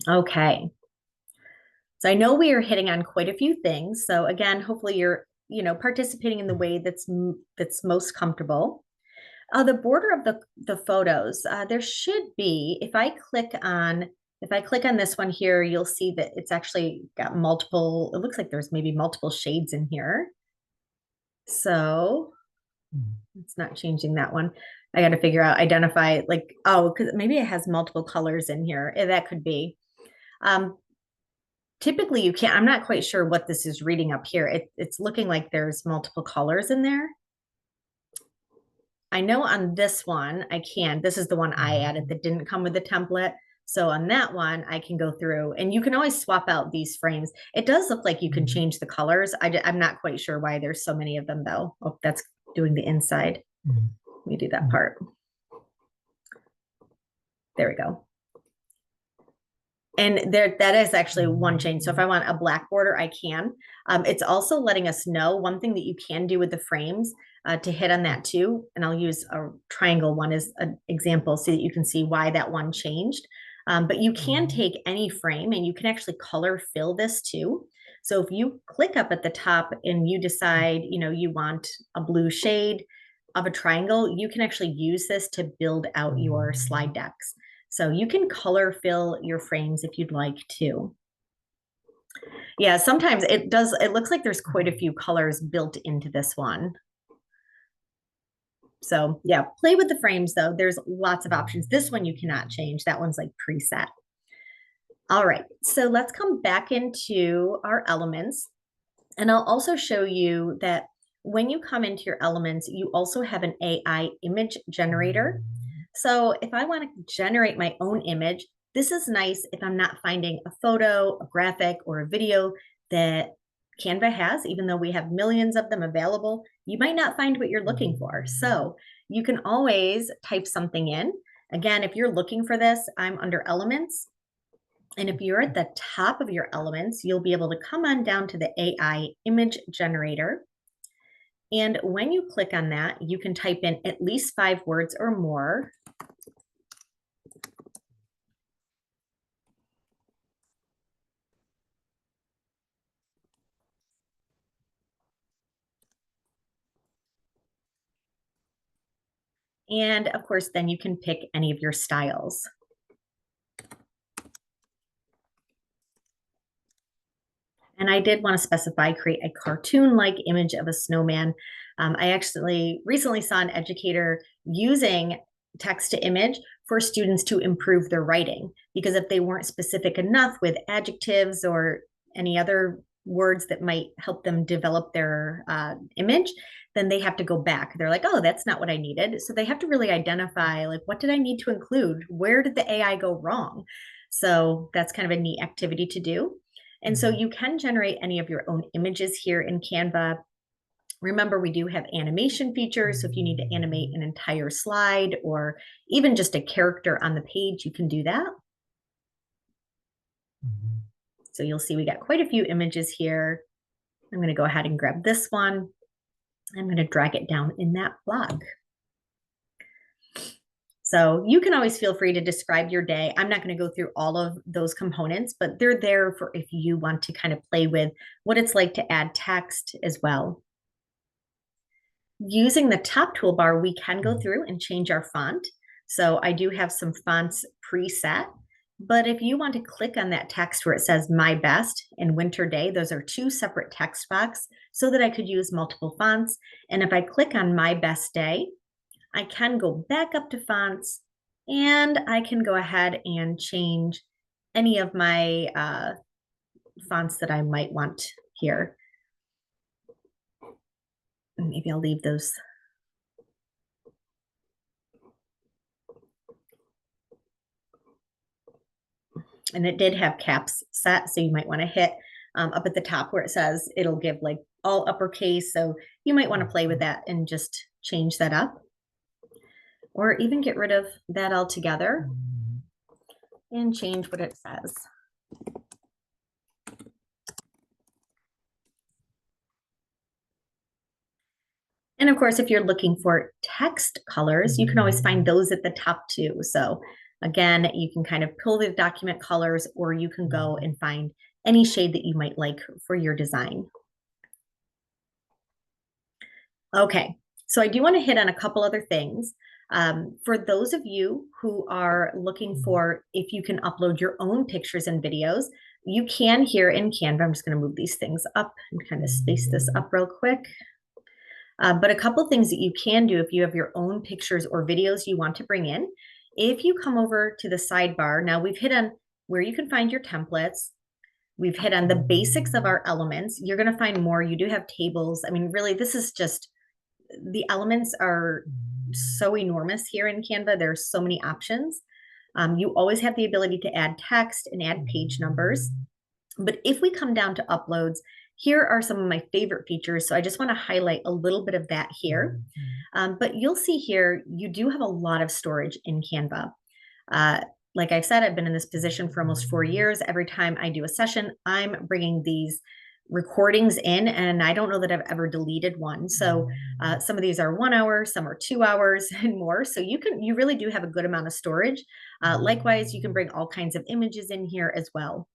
Okay. So I know we are hitting on quite a few things. So again, hopefully you're, participating in the way that's most comfortable. The border of the photos, there should be, if I click on this one here, you'll see that it's actually got multiple, it looks like there's maybe multiple shades in here. So it's not changing that one. I got to identify like, oh, because maybe it has multiple colors in here. That could be. Typically you can't, I'm not quite sure what this is reading up here. It's looking like there's multiple colors in there. I know on this one, this is the one I added that didn't come with the template. So on that one, I can go through and you can always swap out these frames. It does look like you can change the colors. I'm not quite sure why there's so many of them though. Oh, that's doing the inside. Let me do that part. There we go. And that is actually one change. So if I want a black border, I can. It's also letting us know one thing that you can do with the frames to hit on that too. And I'll use a triangle one as an example so that you can see why that one changed. But you can take any frame and you can actually color fill this too. So if you click up at the top and you decide, you want a blue shade of a triangle, you can actually use this to build out your slide decks. So you can color fill your frames if you'd like to. Yeah, sometimes it looks like there's quite a few colors built into this one. So yeah, play with the frames though. There's lots of options. This one you cannot change. That one's like preset. All right, so let's come back into our elements. And I'll also show you that when you come into your elements, you also have an AI image generator. So if I want to generate my own image, this is nice if I'm not finding a photo, a graphic, or a video that Canva has, even though we have millions of them available, you might not find what you're looking for. So you can always type something in. Again, if you're looking for this, I'm under elements. And if you're at the top of your elements, you'll be able to come on down to the AI image generator. And when you click on that, you can type in at least 5 words or more. And of course, then you can pick any of your styles. And I did want to specify, create a cartoon-like image of a snowman. I actually recently saw an educator using text to image for students to improve their writing, because if they weren't specific enough with adjectives or any other words that might help them develop their image, then they have to go back. They're like, oh, that's not what I needed. So they have to really identify, like, what did I need to include? Where did the AI go wrong? So that's kind of a neat activity to do. And so you can generate any of your own images here in Canva. Remember, we do have animation features. So if you need to animate an entire slide or even just a character on the page, you can do that. So you'll see we got quite a few images here. I'm going to go ahead and grab this one. I'm going to drag it down in that blog. So you can always feel free to describe your day. I'm not going to go through all of those components, but they're there for if you want to kind of play with what it's like to add text as well. Using the top toolbar, we can go through and change our font. So I do have some fonts preset, but if you want to click on that text where it says My Best and Winter Day, those are two separate text boxes so that I could use multiple fonts. And if I click on My Best Day, I can go back up to fonts and I can go ahead and change any of my fonts that I might want here. Maybe I'll leave those. And it did have caps set, so you might want to hit up at the top where it says it'll give like all uppercase. So you might want to play with that and just change that up. Or even get rid of that altogether and change what it says. And of course, if you're looking for text colors, you can always find those at the top too. So again, you can kind of pull the document colors, or you can go and find any shade that you might like for your design. Okay, so I do want to hit on a couple other things. For those of you who are looking for if you can upload your own pictures and videos, you can here in Canva. I'm just going to move these things up and kind of space this up real quick. But a couple of things that you can do if you have your own pictures or videos you want to bring in. If you come over to the sidebar, now we've hit on where you can find your templates. We've hit on the basics of our elements. You're going to find more. You do have tables. I mean, really, this is just, the elements are so enormous here in Canva. There's so many options. You always have the ability to add text and add page numbers. But if we come down to uploads, here are some of my favorite features. So I just want to highlight a little bit of that here. But you'll see here, you do have a lot of storage in Canva. Like I've said, I've been in this position for almost 4 years. Every time I do a session, I'm bringing these recordings in, and I don't know that I've ever deleted one. So some of these are 1 hour, some are 2 hours and more. So you really do have a good amount of storage. Likewise, you can bring all kinds of images in here as well.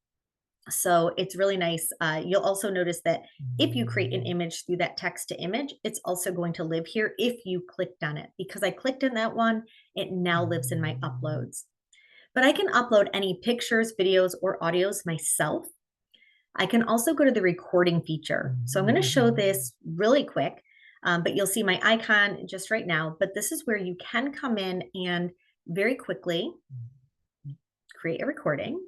So it's really nice. You'll also notice that if you create an image through that text to image, it's also going to live here if you clicked on it. Because I clicked on that one, it now lives in my uploads. But I can upload any pictures, videos, or audios myself. I can also go to the recording feature. So I'm going to show this really quick, but you'll see my icon just right now. But this is where you can come in and very quickly create a recording.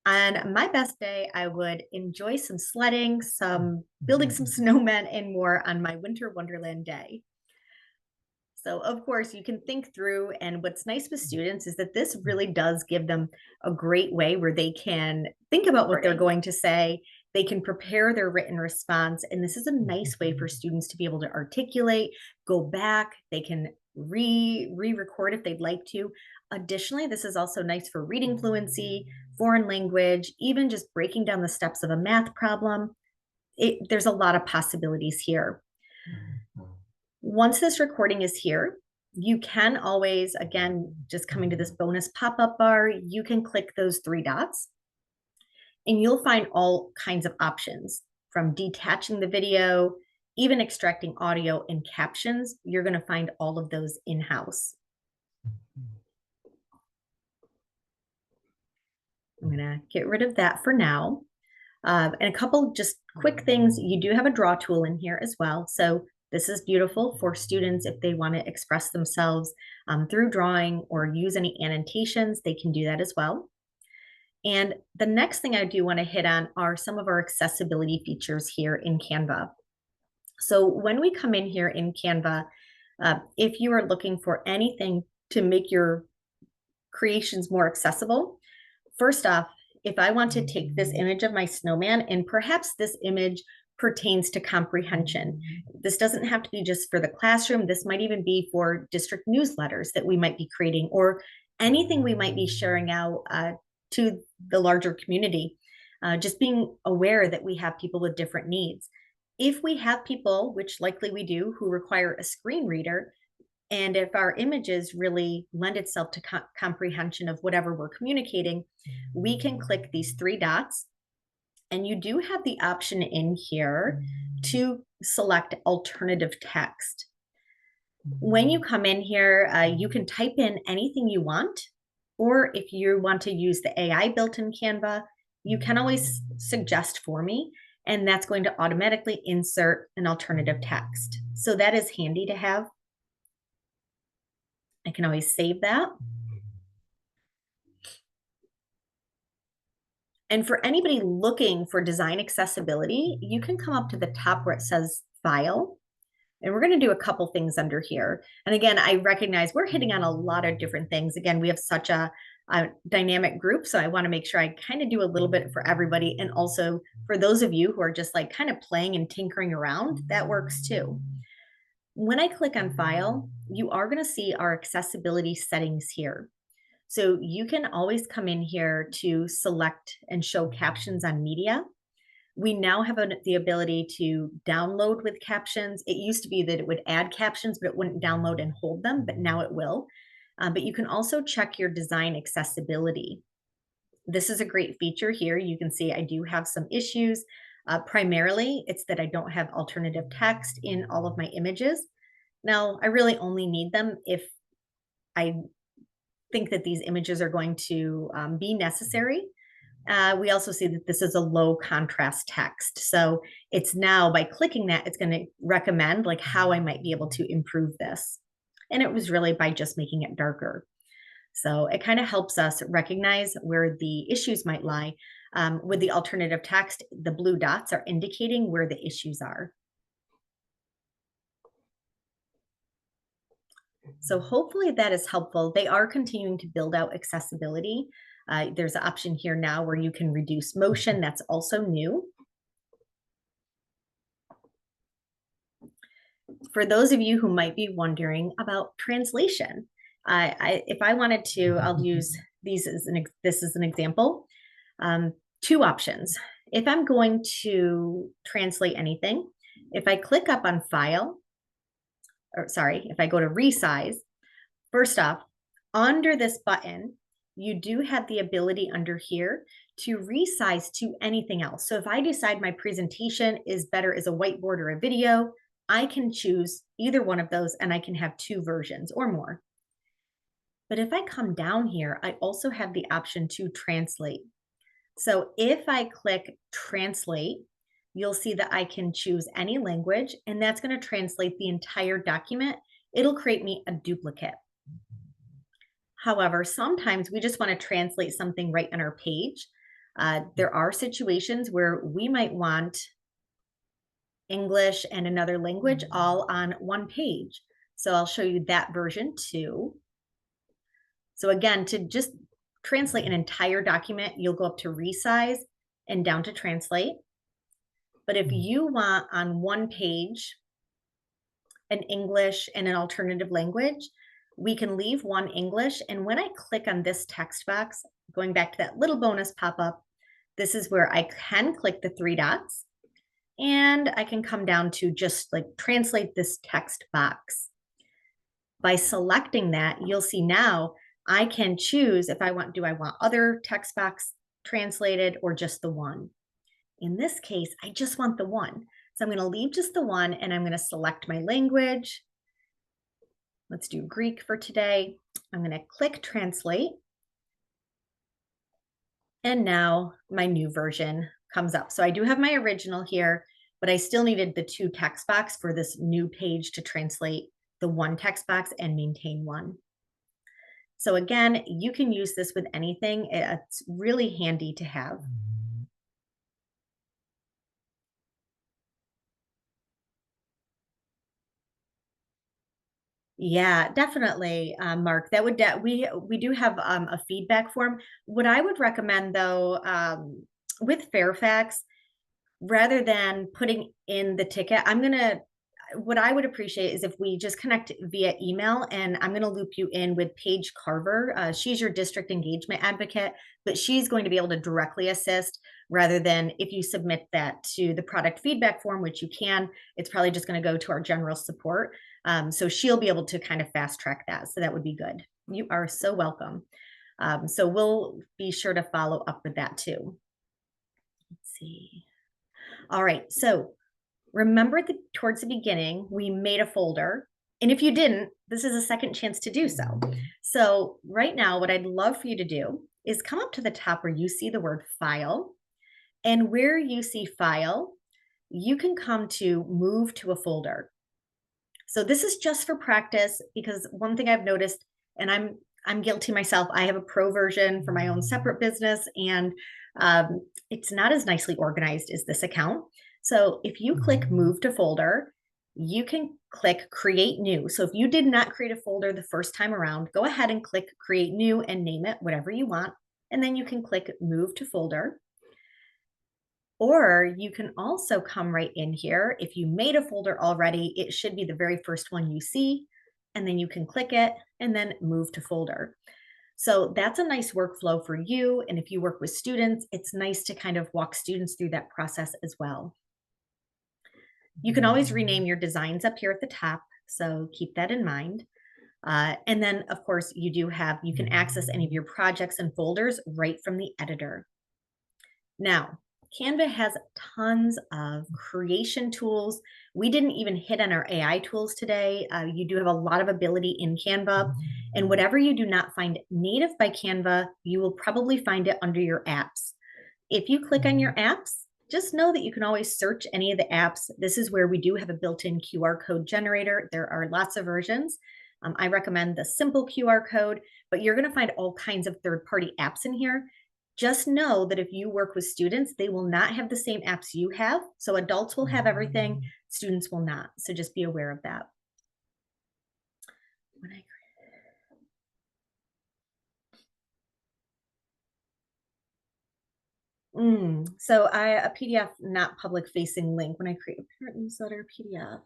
On my best day, I would enjoy some sledding, some building some snowmen, and more on my winter wonderland day. So of course you can think through, and what's nice with students is that this really does give them a great way where they can think about what they're going to say. They can prepare their written response. And this is a nice way for students to be able to articulate, go back, they can re-record if they'd like to. Additionally, this is also nice for reading fluency, foreign language, even just breaking down the steps of a math problem. There's a lot of possibilities here. Once this recording is here, you can always, again, just coming to this bonus pop-up bar, you can click those 3 dots and you'll find all kinds of options, from detaching the video, even extracting audio and captions, you're going to find all of those in-house. I'm going to get rid of that for now. And a couple just quick things. You do have a draw tool in here as well. So this is beautiful for students if they want to express themselves through drawing or use any annotations, they can do that as well. And the next thing I do want to hit on are some of our accessibility features here in Canva. So when we come in here in Canva, if you are looking for anything to make your creations more accessible, first off, if I want to take this image of my snowman, and perhaps this image pertains to comprehension. This doesn't have to be just for the classroom. This might even be for district newsletters that we might be creating, or anything we might be sharing out to the larger community. Just being aware that we have people with different needs. If we have people, which likely we do, who require a screen reader, and if our images really lend itself to comprehension of whatever we're communicating, we can click these three dots. And you do have the option in here to select alternative text. When you come in here, you can type in anything you want, or if you want to use the AI built in Canva, you can always suggest for me, and that's going to automatically insert an alternative text. So that is handy to have. I can always save that. And for anybody looking for design accessibility, you can come up to the top where it says File. And we're going to do a couple things under here. And again, I recognize we're hitting on a lot of different things. Again, we have such a dynamic group, so I want to make sure I kind of do a little bit for everybody. And also for those of you who are just like kind of playing and tinkering around, that works too. When I click on File, you are going to see our accessibility settings here. So you can always come in here to select and show captions on media. We now have the ability to download with captions. It used to be that it would add captions, but it wouldn't download and hold them, but now it will. But you can also check your design accessibility. This is a great feature here. You can see I do have some issues. Primarily, it's that I don't have alternative text in all of my images. Now, I really only need them if I think that these images are going to be necessary. We also see that this is a low contrast text. So it's now, by clicking that, it's going to recommend like how I might be able to improve this. And it was really by just making it darker. So it kind of helps us recognize where the issues might lie. With the alternative text, the blue dots are indicating where the issues are. So hopefully that is helpful. They are continuing to build out accessibility. There's an option here now where you can reduce motion. That's also new. For those of you who might be wondering about translation, if I wanted to, I'll use these as this is an example. Two options. If I'm going to translate anything, if I click up on File, or sorry, if I go to Resize, first off, under this button, you do have the ability under here to resize to anything else. So if I decide my presentation is better as a whiteboard or a video, I can choose either one of those and I can have two versions or more. But if I come down here, I also have the option to translate. So if I click Translate, you'll see that I can choose any language, and that's going to translate the entire document. It'll create me a duplicate. However, sometimes we just want to translate something right on our page. There are situations where we might want English and another language all on one page. So I'll show you that version too. So again, to just translate an entire document, you'll go up to Resize and down to Translate. But if you want on one page an English and an alternative language, we can leave one English. And when I click on this text box, going back to that little bonus pop-up, this is where I can click the three dots and I can come down to just like translate this text box. By selecting that, you'll see now I can choose if I want, do I want other text box translated or just the one? In this case, I just want the one. So I'm going to leave just the one, and I'm going to select my language. Let's do Greek for today. I'm going to click translate. And now my new version comes up. So I do have my original here, but I still needed the 2 text box for this new page to translate the 1 text box and maintain 1. So again, you can use this with anything. It's really handy to have. Yeah, definitely, Mark. That would we do have a feedback form. What I would recommend though, with Fairfax, rather than putting in the ticket, what I would appreciate is if we just connect via email, and I'm going to loop you in with Paige Carver. She's your district engagement advocate, but she's going to be able to directly assist rather than if you submit that to the product feedback form, which you can, it's probably just going to go to our general support. So she'll be able to kind of fast track that. So that would be good. You are so welcome. So we'll be sure to follow up with that too. Let's see. All right. So remember towards the beginning, we made a folder. And if you didn't, this is a second chance to do so. So right now, what I'd love for you to do is come up to the top where you see the word file. And where you see file, you can come to move to a folder. So this is just for practice, because one thing I've noticed, and I'm guilty myself, I have a pro version for my own separate business, and it's not as nicely organized as this account. So if you click move to folder, you can click create new. So if you did not create a folder the first time around, go ahead and click create new and name it whatever you want. And then you can click move to folder. Or you can also come right in here. If you made a folder already, it should be the very first one you see. And then you can click it and then move to folder. So that's a nice workflow for you. And if you work with students, it's nice to kind of walk students through that process as well. You can always rename your designs up here at the top, so keep that in mind. And then, of course, you can access any of your projects and folders right from the editor. Now, Canva has tons of creation tools. We didn't even hit on our AI tools today. You do have a lot of ability in Canva, and whatever you do not find native by Canva, you will probably find it under your apps. If you click on your apps, just know that you can always search any of the apps. This is where we do have a built-in QR code generator. There are lots of versions. I recommend the simple QR code, but you're going to find all kinds of third-party apps in here. Just know that if you work with students, they will not have the same apps you have. So adults will have everything, students will not. So just be aware of that. So a PDF, not public facing link when I create a parent newsletter PDF.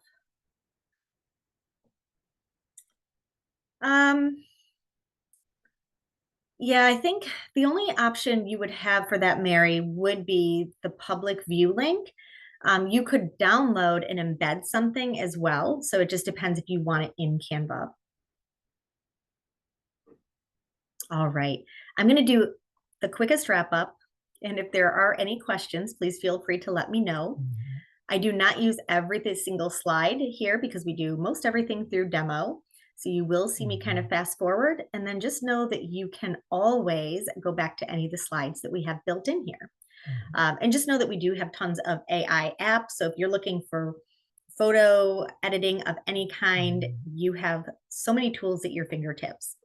Yeah, I think the only option you would have for that, Mary, would be the public view link. You could download and embed something as well. So it just depends if you want it in Canva. All right, I'm going to do the quickest wrap up. And if there are any questions, please feel free to let me know. I do not use every single slide here because we do most everything through demo. So you will see me kind of fast forward, and then just know that you can always go back to any of the slides that we have built in here. And just know that we do have tons of AI apps. So if you're looking for photo editing of any kind, you have so many tools at your fingertips.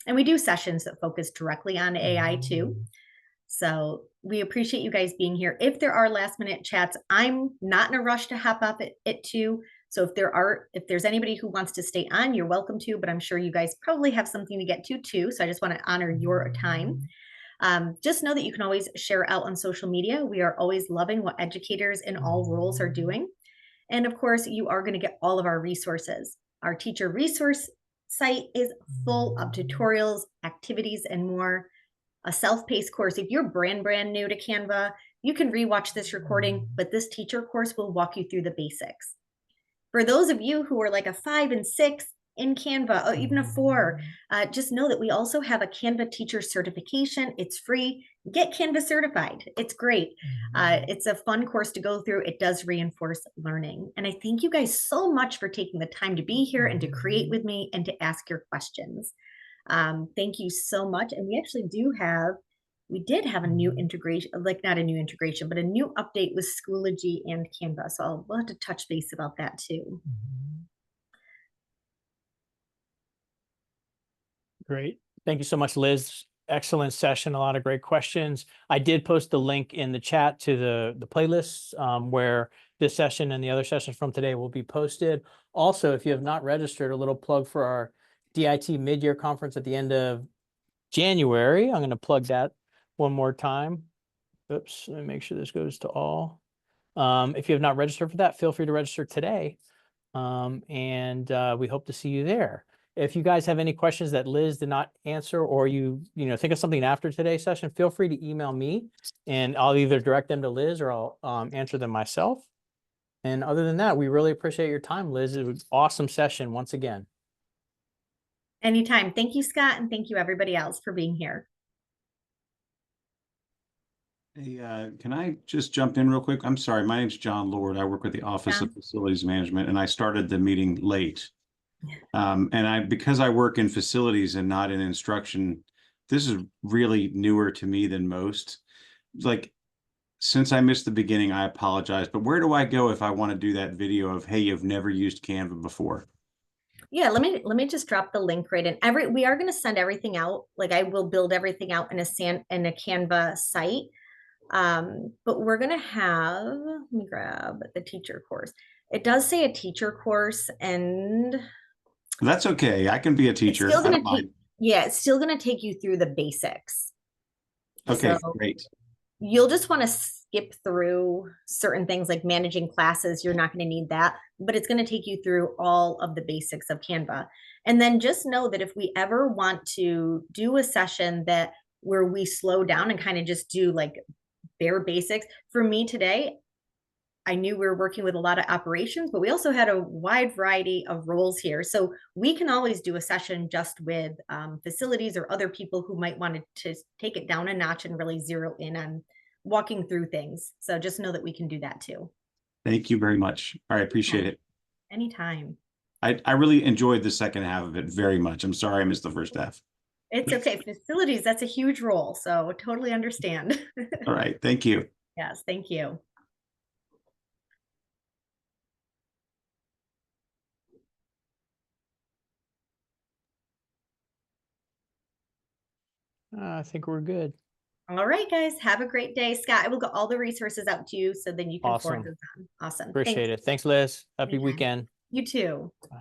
And we do sessions that focus directly on AI too. So we appreciate you guys being here. If there are last minute chats, I'm not in a rush to hop up at 2. So if there's anybody who wants to stay on, you're welcome to, but I'm sure you guys probably have something to get to too. So I just want to honor your time. Just know that you can always share out on social media. We are always loving what educators in all roles are doing. And of course, you are going to get all of our resources. Our teacher resource site is full of tutorials, activities, and more. A self-paced course. If you're brand new to Canva, you can rewatch this recording, but this teacher course will walk you through the basics. For those of you who are like a 5 and 6 in Canva, or even a 4, just know that we also have a Canva teacher certification. It's free. get Canva certified. It's great. It's a fun course to go through. It does reinforce learning. And I thank you guys so much for taking the time to be here and to create with me and to ask your questions. Thank you so much. And we actually did have a new integration, like not a new integration, but a new update with Schoology and Canva. So we'll have to touch base about that too. Great. Thank you so much, Liz. Excellent session. A lot of great questions. I did post the link in the chat to the playlists where this session and the other sessions from today will be posted. Also, if you have not registered, a little plug for our DIT mid-year conference at the end of January. I'm going to plug that one more time. Oops, let me make sure this goes to all. If you have not registered for that, feel free to register today. And we hope to see you there. If you guys have any questions that Liz did not answer, or you think of something after today's session, feel free to email me and I'll either direct them to Liz or I'll answer them myself. And other than that, we really appreciate your time, Liz. It was an awesome session once again. Anytime. Thank you, Scott. And thank you everybody else for being here. Hey, can I just jump in real quick? I'm sorry. My name's John Lord. I work with the Office of Facilities Management, and I started the meeting late. And because I work in facilities and not in instruction, this is really newer to me than most. Like, since I missed the beginning, I apologize. But where do I go if I want to do that video of, hey, you've never used Canva before? Yeah, let me just drop the link right in. We are going to send everything out. Like, I will build everything out in a Canva site. But we're going to have, let me grab the teacher course. It does say a teacher course, and that's okay. I can be a teacher. It's still going to take you through the basics. Okay, so great. You'll just want to skip through certain things like managing classes. You're not going to need that, but it's going to take you through all of the basics of Canva. And then just know that if we ever want to do a session where we slow down and kind of just do like bare basics, for me today, I knew we were working with a lot of operations, but we also had a wide variety of roles here. So we can always do a session just with facilities or other people who might want to take it down a notch and really zero in on walking through things. So just know that we can do that too. Thank you very much. I appreciate it. Anytime. I really enjoyed the second half of it very much. I'm sorry I missed the first half. It's okay. Facilities, that's a huge role. So totally understand. All right. Thank you. Yes, thank you. I think we're good. All right, guys. Have a great day. Scott, I will get all the resources out to you so then you can forward those on. Awesome. Appreciate it. Thanks, Liz. Happy weekend. You too. Bye.